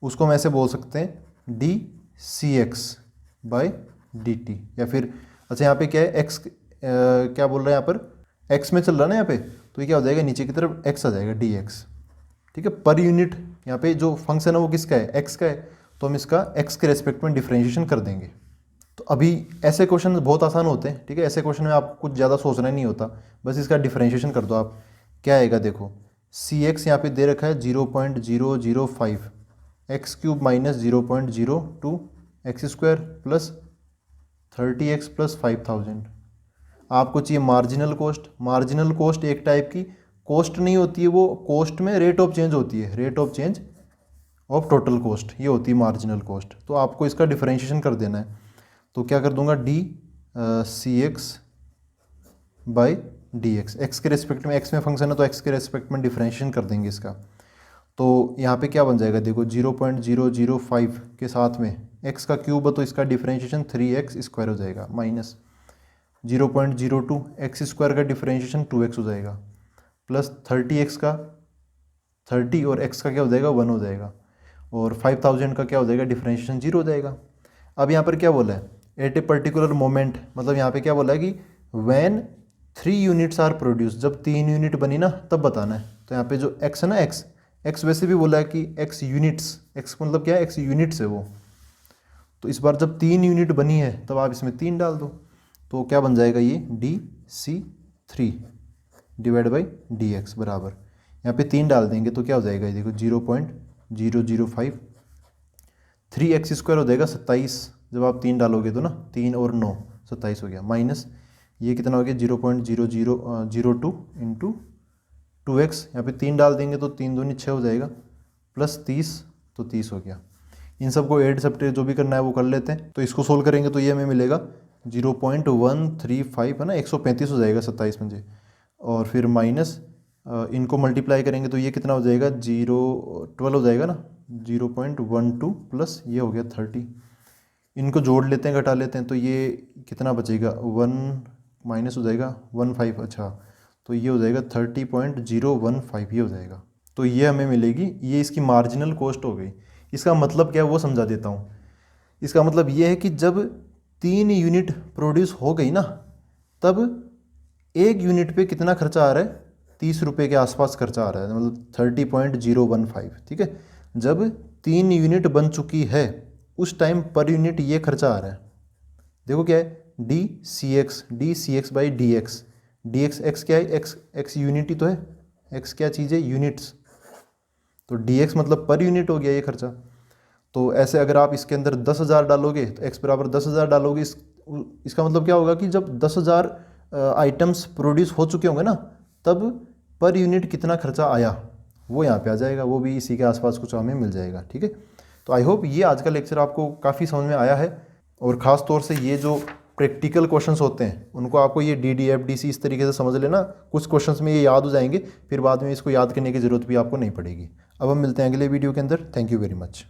उसको हम ऐसे बोल सकते हैं dCX/dt, या फिर अच्छा यहाँ पे क्या है, x क्या बोल रहे हैं यहाँ पर, x में चल रहा है ना यहाँ पे, तो ये क्या हो जाएगा, नीचे की तरफ x आ जाएगा dx। ठीक है। पर यूनिट यहाँ पे जो फंक्शन है वो किसका है, एक्स का है, तो हम इसका एक्स के रेस्पेक्ट में डिफरेंशिएशन कर देंगे। तो अभी ऐसे क्वेश्चन बहुत आसान होते हैं, ठीक है। ऐसे क्वेश्चन में आपको कुछ ज़्यादा सोचना नहीं होता, बस इसका डिफरेंशिएशन कर दो आप। क्या आएगा देखो, सी एक्स यहाँ पे दे रखा है 0.005, x cube minus 0.02 x square plus 30x plus 5000। आपको चाहिए मार्जिनल कॉस्ट। मार्जिनल कॉस्ट एक टाइप की कॉस्ट नहीं होती है, वो कॉस्ट में रेट ऑफ चेंज होती है, rate of change of total cost, ये होती है मार्जिनल कॉस्ट। तो आपको इसका डिफरेंशिएशन कर देना है। तो क्या कर दूंगा, d c x by d x, x के रेस्पेक्ट में, एक्स में फंक्शन है तो एक्स के रेस्पेक्ट में डिफरेंशिएशन कर देंगे इसका। तो यहाँ पे क्या बन जाएगा देखो, 0.005 के साथ में एक्स का क्यूब है तो इसका डिफरेंशिएशन 3x स्क्वायर हो जाएगा, माइनस 0.02 एक्स स्क्वायर का डिफरेंशिएशन 2x हो जाएगा, प्लस 30x का 30 और x का क्या हो जाएगा 1 हो जाएगा, और 5000 का क्या हो जाएगा डिफरेंशिएशन 0 हो जाएगा। अब यहाँ पर क्या बोला है, एट ए पर्टिकुलर मोमेंट, मतलब यहाँ पे क्या बोला है कि व्हेन 3 यूनिट्स आर प्रोड्यूस, जब 3 यूनिट बनी ना तब बताना है। तो यहाँ पे जो x है ना, x वैसे भी बोला है कि x यूनिट्स, x मतलब क्या है, x यूनिट्स है वो। तो इस बार जब 3 यूनिट बनी है तब आप इसमें 3 डाल दो, तो क्या बन जाएगा ये dc3 डिवाइड बाई dx बराबर, यहाँ पे 3 डाल देंगे तो क्या हो जाएगा ये देखो 0.005, 3x स्क्वायर हो जाएगा 27, जब आप 3 डालोगे तो ना, 3 और 9 27 हो गया, माइनस ये कितना हो गया 0.0002 इंटू 2x, यहाँ पे 3 डाल देंगे तो 3 दूनी 6 हो जाएगा, प्लस 30 तो 30 हो गया। इन सबको एड सब्ट्रैक्ट जो भी करना है वो कर लेते हैं। तो इसको सोल्व करेंगे तो ये हमें मिलेगा 0.135 है ना, 135 हो जाएगा 27 में, और फिर माइनस इनको मल्टीप्लाई करेंगे तो ये कितना हो जाएगा 12 हो जाएगा ना, 0.12 प्लस ये हो गया 30। इनको जोड़ लेते हैं, घटा लेते हैं, तो ये कितना बचेगा 1 माइनस हो जाएगा 15, अच्छा तो ये हो जाएगा 30.015 ये हो जाएगा। तो ये हमें मिलेगी, ये इसकी मार्जिनल कॉस्ट हो गई। इसका मतलब क्या है वो समझा देता हूँ। इसका मतलब ये है कि जब 3 यूनिट प्रोड्यूस हो गई ना, तब 1 यूनिट पे कितना खर्चा आ रहा है, 30 रुपये के आसपास खर्चा आ रहा है, मतलब 30.015, ठीक है। जब 3 यूनिट बन चुकी है उस टाइम पर यूनिट ये खर्चा आ रहा है। देखो क्या है, d c x by d x, x क्या है, एक्स यूनिट ही तो है, एक्स क्या चीज़ है, यूनिट्स, तो डी एक्स मतलब पर यूनिट हो गया ये खर्चा। तो ऐसे अगर आप इसके अंदर 10,000 डालोगे तो एक्स बराबर 10,000 डालोगे, इसका मतलब क्या होगा कि जब 10,000 आइटम्स प्रोड्यूस हो चुके होंगे ना, तब पर यूनिट कितना खर्चा आया वो यहाँ पे आ जाएगा, वो भी इसी के आसपास कुछ हमें मिल जाएगा, ठीक है। तो आई होप ये आज का लेक्चर आपको काफ़ी समझ में आया है, और ख़ास तौर से ये जो प्रैक्टिकल क्वेश्चंस होते हैं उनको आपको ये DDF DC इस तरीके से समझ लेना, कुछ क्वेश्चंस में ये याद हो जाएंगे, फिर बाद में इसको याद करने की ज़रूरत भी आपको नहीं पड़ेगी। अब हम मिलते हैं अगले वीडियो के अंदर। Thank you very much.